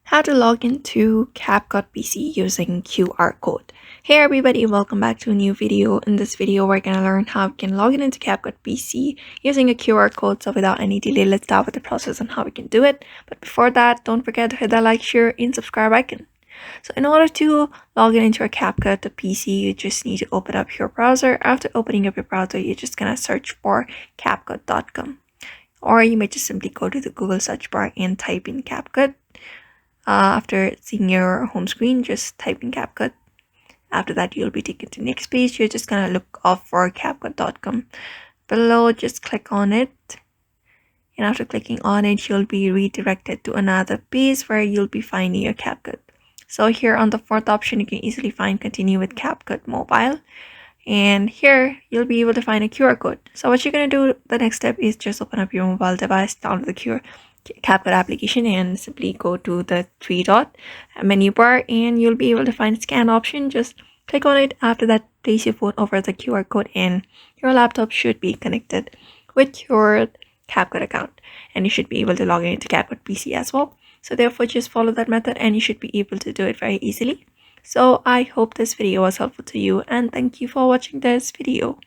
How to log into CapCut PC using QR code. Hey everybody, welcome back to a new video. In this video, we're gonna learn how we can log in into CapCut PC using a QR code. So without any delay, let's start with the process on how we can do it. But before that, don't forget to hit that like, share, and subscribe icon. So in order to log in into a CapCut PC, you just need to open up your browser. After opening up your browser, you're just gonna search for CapCut.com. Or you may just simply go to the Google search bar and type in CapCut. After seeing your home screen, just type in CapCut. After that, you'll be taken to the next page. You're just gonna look off for CapCut.com. Below, just click on it. And after clicking on it, you'll be redirected to another page where you'll be finding your CapCut. So here on the fourth option, you can easily find continue with CapCut mobile. And here you'll be able to find a QR code. So what you're going to do, the next step is just open up your mobile device, download the CapCut application, and simply go to the three dot menu bar, and you'll be able to find scan option. Just click on it. After that, place your phone over the QR code, and your laptop should be connected with your CapCut account, and you should be able to log in into CapCut PC as well. So therefore, just follow that method and you should be able to do it very easily. So I hope this video was helpful to you, and thank you for watching this video.